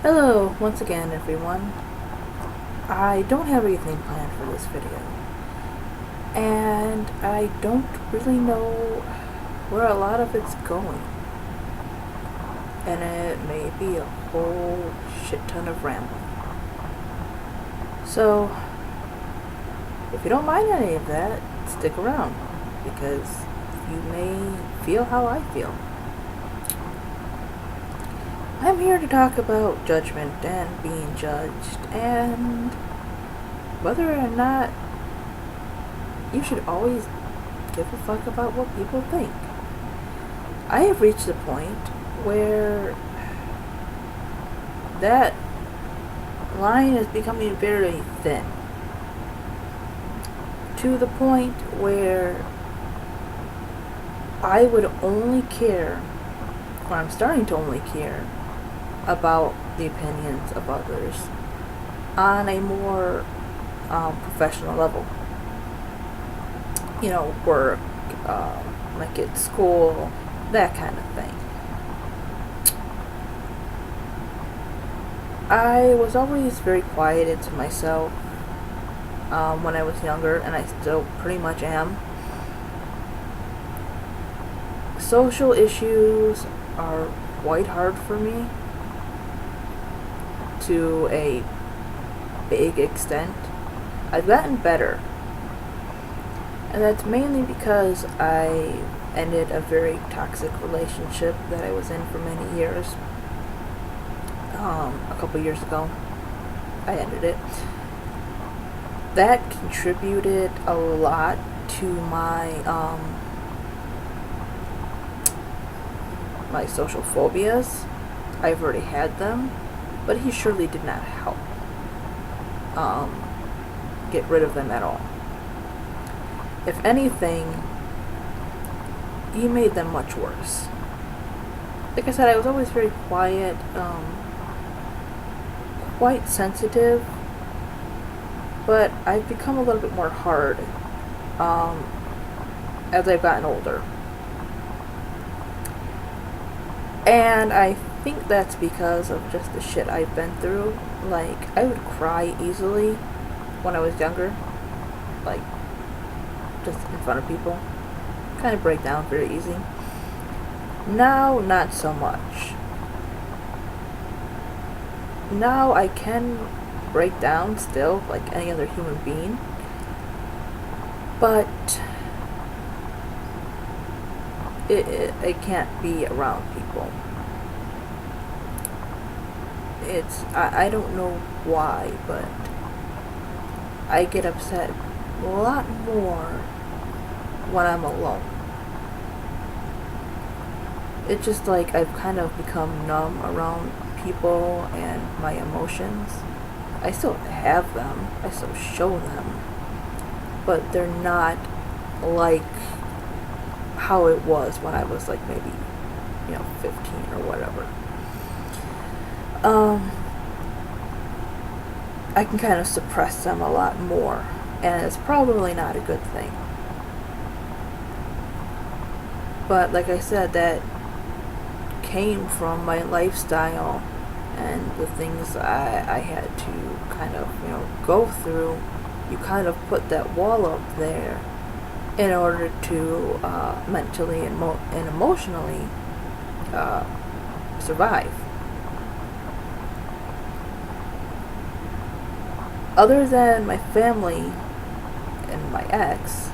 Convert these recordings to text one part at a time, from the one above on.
Hello, once again everyone. I don't have anything planned for this video, and I don't really know where a lot of it's going, and it may be a whole shit ton of rambling. So, if you don't mind any of that, stick around, because you may feel how I feel. I'm here to talk about judgment and being judged, and whether or not you should always give a fuck about what people think. I have reached the point where that line is becoming very thin. To the point where I would only care, or I'm starting to only care, about the opinions of others on a more professional level. You know, work, like at school, that kind of thing. I was always very quiet to myself when I was younger, and I still pretty much am. Social issues are quite hard for me to a big extent. I've gotten better, and that's mainly because I ended a very toxic relationship that I was in for many years. A couple years ago, I ended it. That contributed a lot to my social phobias. I've already had them, but he surely did not help get rid of them at all. If anything, he made them much worse. Like I said, I was always very quiet, quite sensitive, but I've become a little bit more hard as I've gotten older. And I think that's because of just the shit I've been through. Like, I would cry easily when I was younger. Like, just in front of people. Kind of break down very easy. Now, not so much. Now I can break down still, like any other human being. But it can't be around people. I don't know why, but I get upset a lot more when I'm alone. It's just like I've kind of become numb around people and my emotions. I still have them, I still show them, but they're not like how it was when I was like maybe, 15 or whatever. I can kind of suppress them a lot more, and it's probably not a good thing. But like I said, that came from my lifestyle and the things I had to kind of, go through. You kind of put that wall up there in order to mentally and emotionally survive. Other than my family and my ex,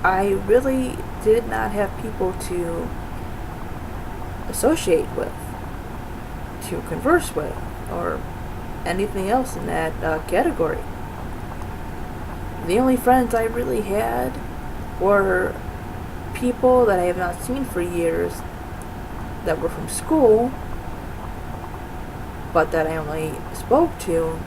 I really did not have people to associate with, to converse with, or anything else in that category. The only friends I really had were people that I have not seen for years that were from school, but that I only spoke to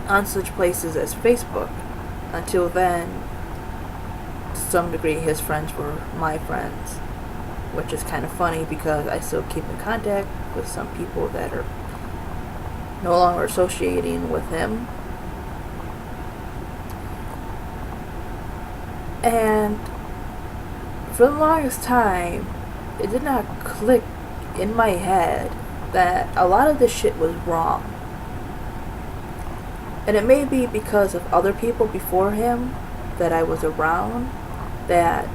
on such places as Facebook. Until then, to some degree, his friends were my friends, which is kind of funny because I still keep in contact with some people that are no longer associating with him. And for the longest time, it did not click in my head that a lot of this shit was wrong. And it may be because of other people before him that I was around, that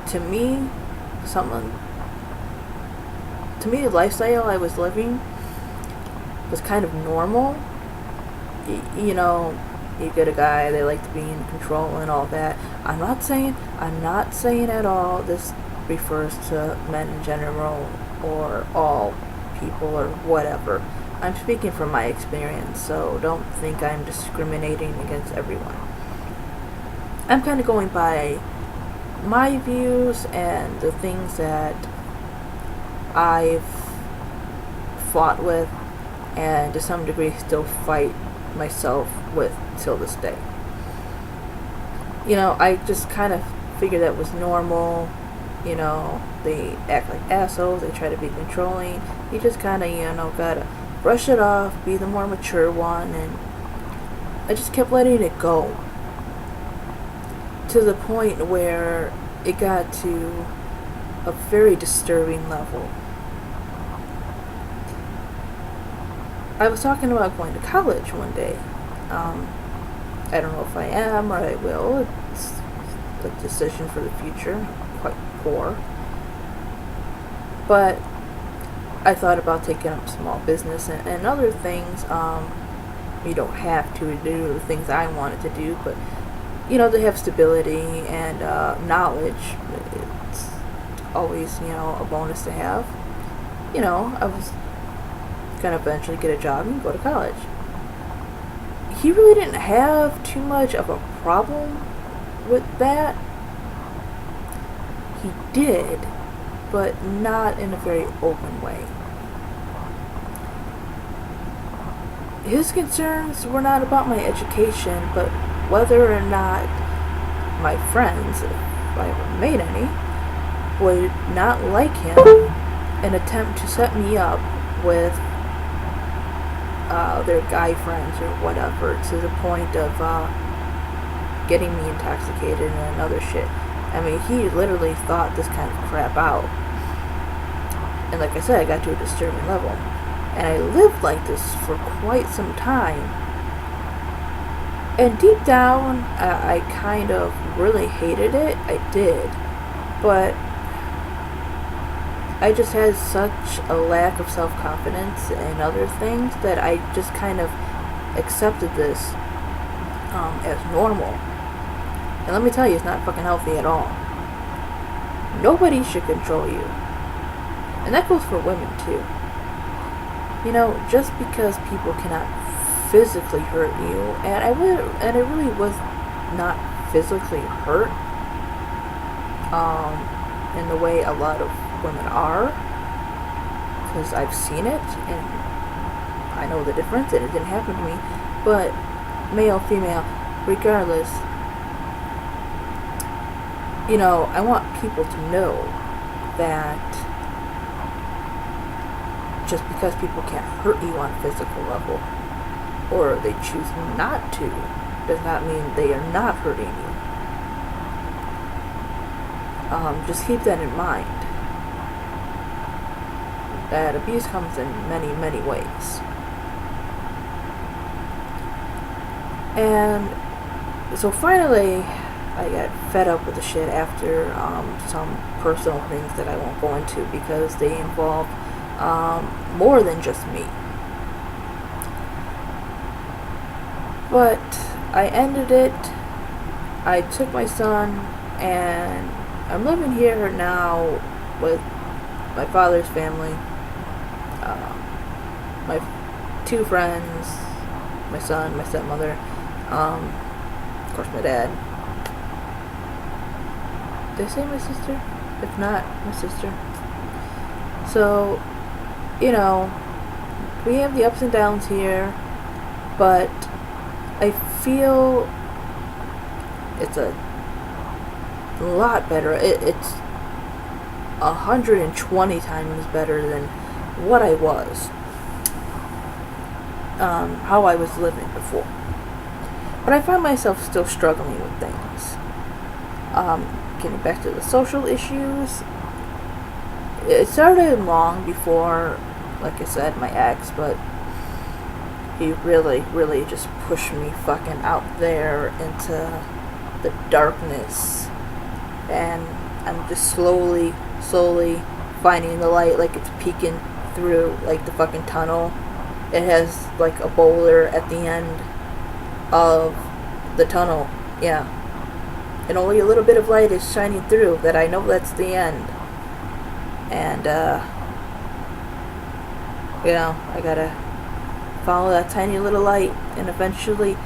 to me, the lifestyle I was living was kind of normal. You know, you get a guy, they like to be in control and all that. I'm not saying at all this refers to men in general or all people or whatever. I'm speaking from my experience, so don't think I'm discriminating against everyone. I'm kind of going by my views and the things that I've fought with, and to some degree still fight myself with till this day. You know, I just kind of figured that was normal. You know, they act like assholes, they try to be controlling. You just kind of, you know, gotta brush it off, be the more mature one, and I just kept letting it go. To the point where it got to a very disturbing level. I was talking about going to college one day. I don't know if I am or I will. It's a decision for the future. I'm quite poor. But I thought about taking up small business and other things. You don't have to do the things I wanted to do, but you know, to have stability and knowledge, it's always, you know, a bonus to have. You know, I was gonna eventually get a job and go to college. He really didn't have too much of a problem with that. He did, but not in a very open way. His concerns were not about my education, but whether or not my friends, if I ever made any, would not like him and attempt to set me up with their guy friends or whatever, to the point of getting me intoxicated and other shit. I mean, he literally thought this kind of crap out. And like I said, I got to a disturbing level. And I lived like this for quite some time. And deep down, I kind of really hated it. I did. But I just had such a lack of self-confidence and other things that I just kind of accepted this as normal. And let me tell you, it's not fucking healthy at all. Nobody should control you. And that goes for women too. You know, just because people cannot physically hurt you, and I really was not physically hurt in the way a lot of women are, because I've seen it and I know the difference, and it didn't happen to me. But male, female, regardless, you know, I want people to know that just because people can't hurt you on a physical level, or they choose not to, does not mean they are not hurting you. Just keep that in mind. That abuse comes in many, many ways. And so finally, I got fed up with the shit after some personal things that I won't go into because they involve more than just me. But I ended it. I took my son, and I'm living here now with my father's family, my two friends, my son, my stepmother, of course my dad. Did I say my sister? If not, my sister. So, you know, we have the ups and downs here, but I feel it's a lot better. It's 120 times better than what I was, how I was living before. But I find myself still struggling with things. Getting back to the social issues, it started long before like I said, my ex, but he really just pushed me fucking out there into the darkness. And I'm just slowly finding the light, like it's peeking through, like the fucking tunnel. It has like a boulder at the end of the tunnel, yeah. And only a little bit of light is shining through that I know that's the end. And, I gotta follow that tiny little light and eventually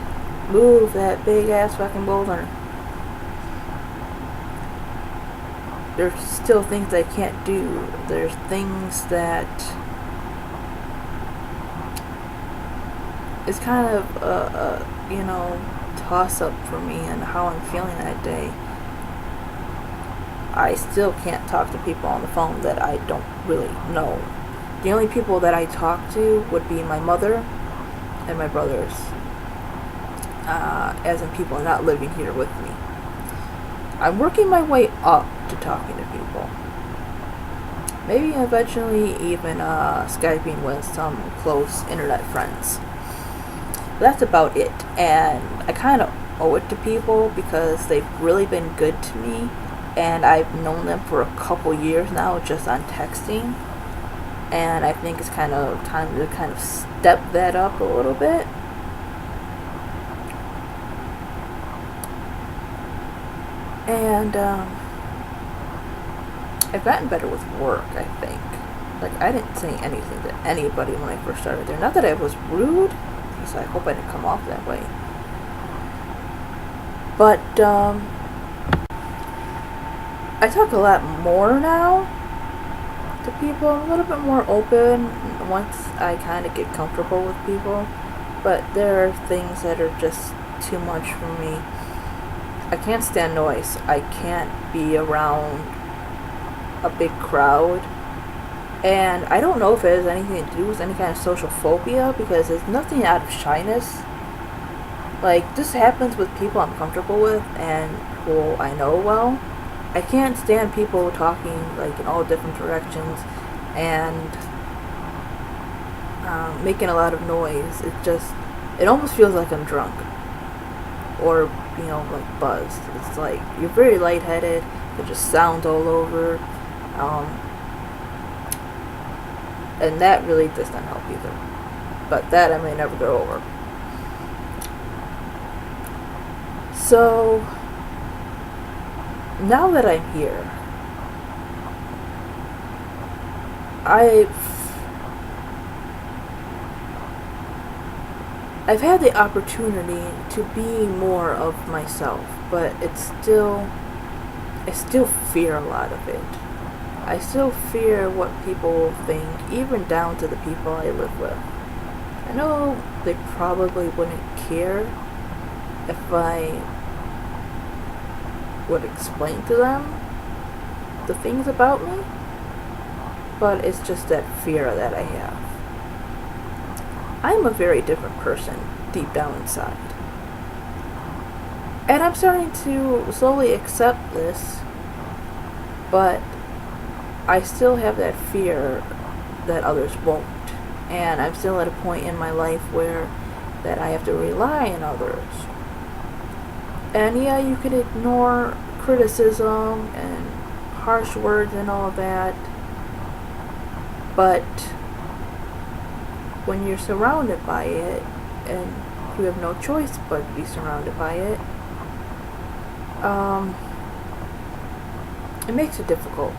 move that big ass fucking boulder. There's still things I can't do. There's things that it's kind of toss up for me and how I'm feeling that day. I still can't talk to people on the phone that I don't really know. The only people that I talk to would be my mother and my brothers, as in people not living here with me. I'm working my way up to talking to people. Maybe eventually even Skyping with some close internet friends. That's about it. And I kind of owe it to people because they've really been good to me. And I've known them for a couple years now just on texting. And I think it's kind of time to kind of step that up a little bit. And I've gotten better with work, I think. Like, I didn't say anything to anybody when I first started there. Not that I was rude, because I hope I didn't come off that way. But I talk a lot more now to people. I'm a little bit more open once I kind of get comfortable with people. But there are things that are just too much for me. I can't stand noise. I can't be around a big crowd. And I don't know if it has anything to do with any kind of social phobia, because it's nothing out of shyness. Like, this happens with people I'm comfortable with and who I know well. I can't stand people talking like in all different directions and making a lot of noise. It almost feels like I'm drunk or, like buzzed. It's like you're very lightheaded. There's just sounds all over. And that really does not help either. But that I may never get over. So, now that I'm here, I've had the opportunity to be more of myself, but I still fear a lot of it. I still fear what people will think, even down to the people I live with. I know they probably wouldn't care if I would explain to them the things about me, but it's just that fear that I have. I'm a very different person deep down inside. And I'm starting to slowly accept this, but I still have that fear that others won't. And I'm still at a point in my life where that I have to rely on others. And yeah, you can ignore criticism and harsh words and all that, but when you're surrounded by it and you have no choice but to be surrounded by it, it makes it difficult.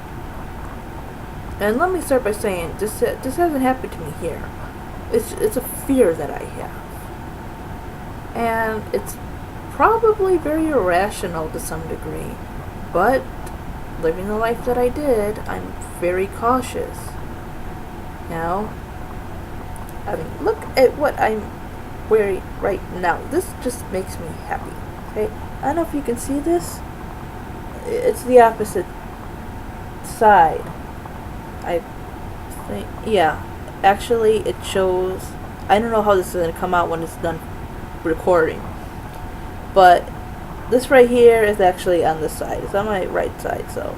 And let me start by saying this hasn't happened to me here. It's a fear that I have, and it's probably very irrational to some degree, but living the life that I did, I'm very cautious. I mean, look at what I'm wearing right now. This just makes me happy. Okay, I don't know if you can see this. It's the opposite side. I think, yeah. Actually, it shows. I don't know how this is going to come out when it's done recording. But this right here is actually on this side. It's on my right side, so.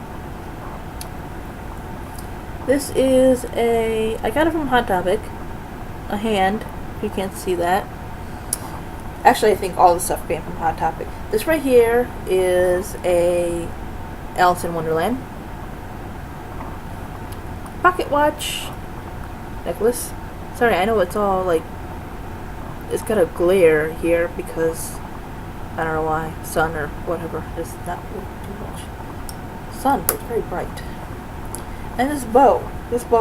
This is I got it from Hot Topic. A hand, if you can't see that. Actually, I think all the stuff came from Hot Topic. This right here is a Alice in Wonderland pocket watch necklace. Sorry, I know it's all like, it's got a glare here because I don't know why, sun or whatever, it's not too much sun, but it's very bright. And this bow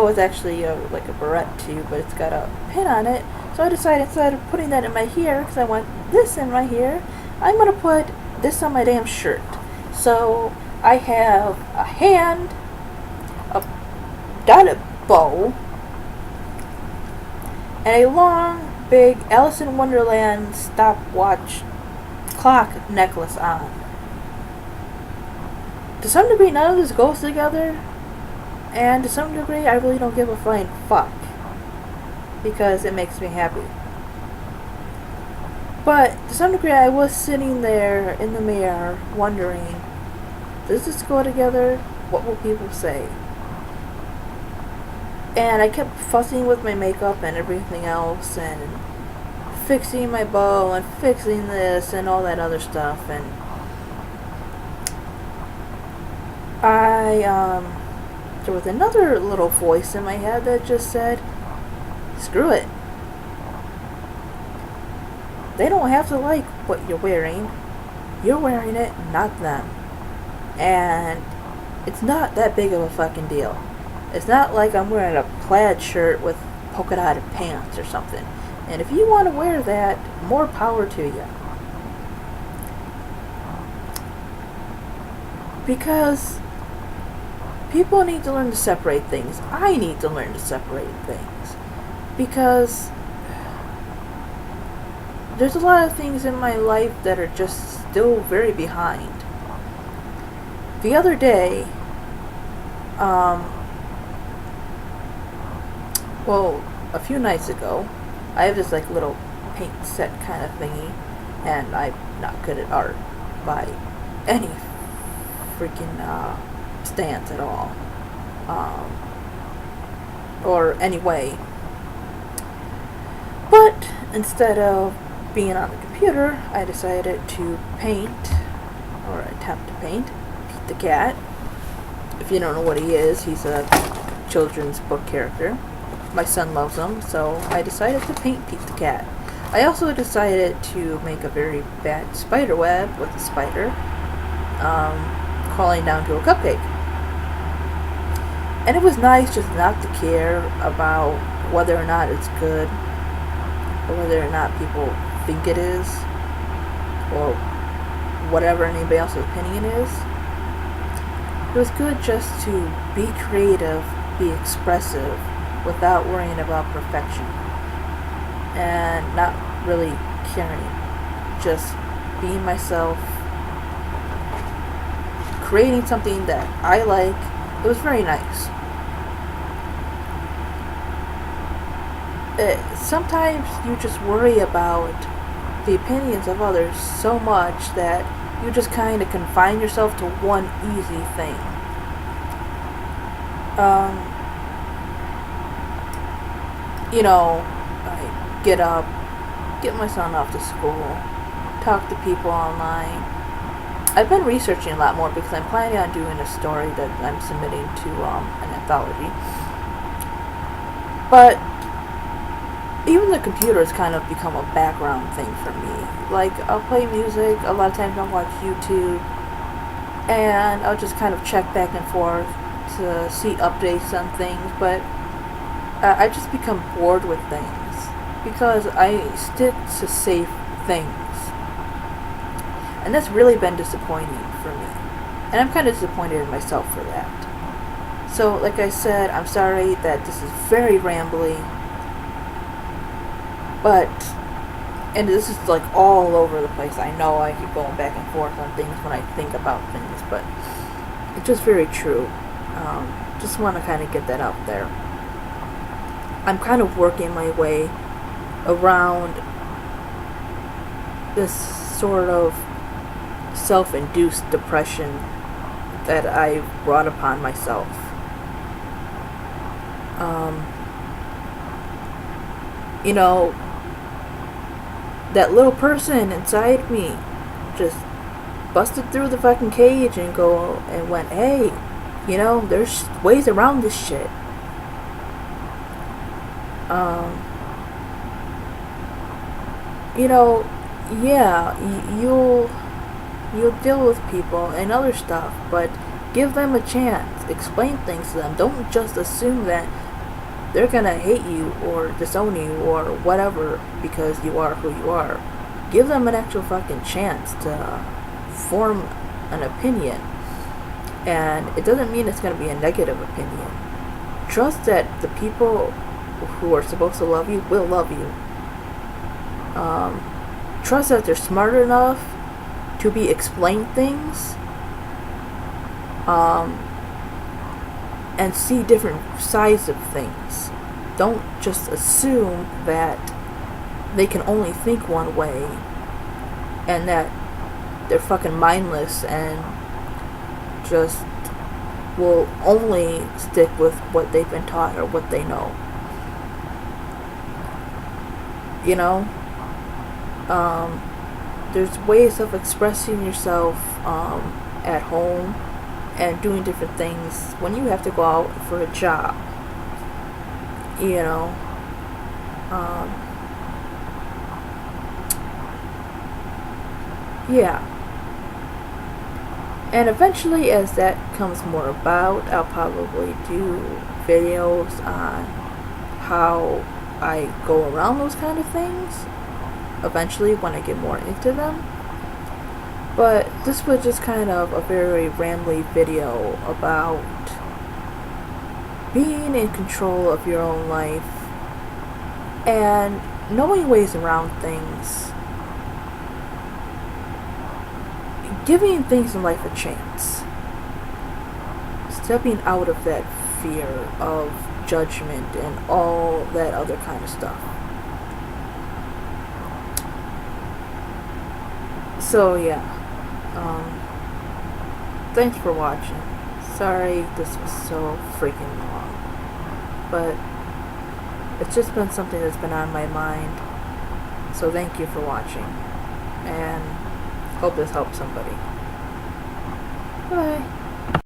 is actually like a barrette too, but it's got a pin on it. So I decided, instead of putting that in my hair, because I want this in my hair, I'm going to put this on my damn shirt. So I have a hand, a dotted bow, and a long, big Alice in Wonderland stopwatch clock necklace on. To some degree, none of this goes together, and to some degree, I really don't give a flying fuck, because it makes me happy. But to some degree, I was sitting there in the mirror wondering, does this go together? What will people say? And I kept fussing with my makeup and everything else, and fixing my bow and fixing this and all that other stuff, and there was another little voice in my head that just said, screw it. They don't have to like what you're wearing. You're wearing it, not them. And it's not that big of a fucking deal. It's not like I'm wearing a plaid shirt with polka dotted pants or something. And if you want to wear that, more power to you. Because people need to learn to separate things. I need to learn to separate things. Because there's a lot of things in my life that are just still very behind. The other day, a few nights ago, I have this like little paint set kind of thingy, and I'm not good at art by any freaking stance at all, or any way. But instead of being on the computer, I decided to paint, or attempt to paint, Pete the Cat. If you don't know what he is, he's a children's book character. My son loves him, so I decided to paint Pete the Cat. I also decided to make a very bad spider web with a spider crawling down to a cupcake. And it was nice just not to care about whether or not it's good, or whether or not people think it is, or whatever anybody else's opinion is. It was good just to be creative, be expressive, without worrying about perfection, and not really caring. Just being myself, creating something that I like. It was very nice. Sometimes you just worry about the opinions of others so much that you just kind of confine yourself to one easy thing. I get up, get my son off to school, talk to people online. I've been researching a lot more because I'm planning on doing a story that I'm submitting to an anthology. But even the computer has kind of become a background thing for me. Like, I'll play music, a lot of times I'll watch YouTube, and I'll just kind of check back and forth to see updates on things, but I just become bored with things because I stick to safe things. And that's really been disappointing for me. And I'm kind of disappointed in myself for that. So, like I said, I'm sorry that this is very rambly. And this is like all over the place. I know I keep going back and forth on things when I think about things, but it's just very true. Just want to kind of get that out there. I'm kind of working my way around this sort of self-induced depression that I've brought upon myself. Um, you know, that little person inside me just busted through the fucking cage and went, hey, there's ways around this shit. Yeah, you'll deal with people and other stuff, but give them a chance. Explain things to them. Don't just assume that they're gonna hate you or disown you or whatever because you are who you are. Give them an actual fucking chance to form an opinion. And it doesn't mean it's gonna be a negative opinion. Trust that the people who are supposed to love you will love you. Trust that they're smart enough to be explained things. And see different sides of things. Don't just assume that they can only think one way and that they're fucking mindless and just will only stick with what they've been taught or what they know. There's ways of expressing yourself at home and doing different things when you have to go out for a job. Yeah. And eventually, as that comes more about, I'll probably do videos on how I go around those kind of things. Eventually, when I get more into them. But this was just kind of a very rambly video about being in control of your own life and knowing ways around things. Giving things in life a chance. Stepping out of that fear of judgment and all that other kind of stuff. So yeah. Thanks for watching. Sorry this was so freaking long. But it's just been something that's been on my mind. So thank you for watching. And hope this helps somebody. Bye.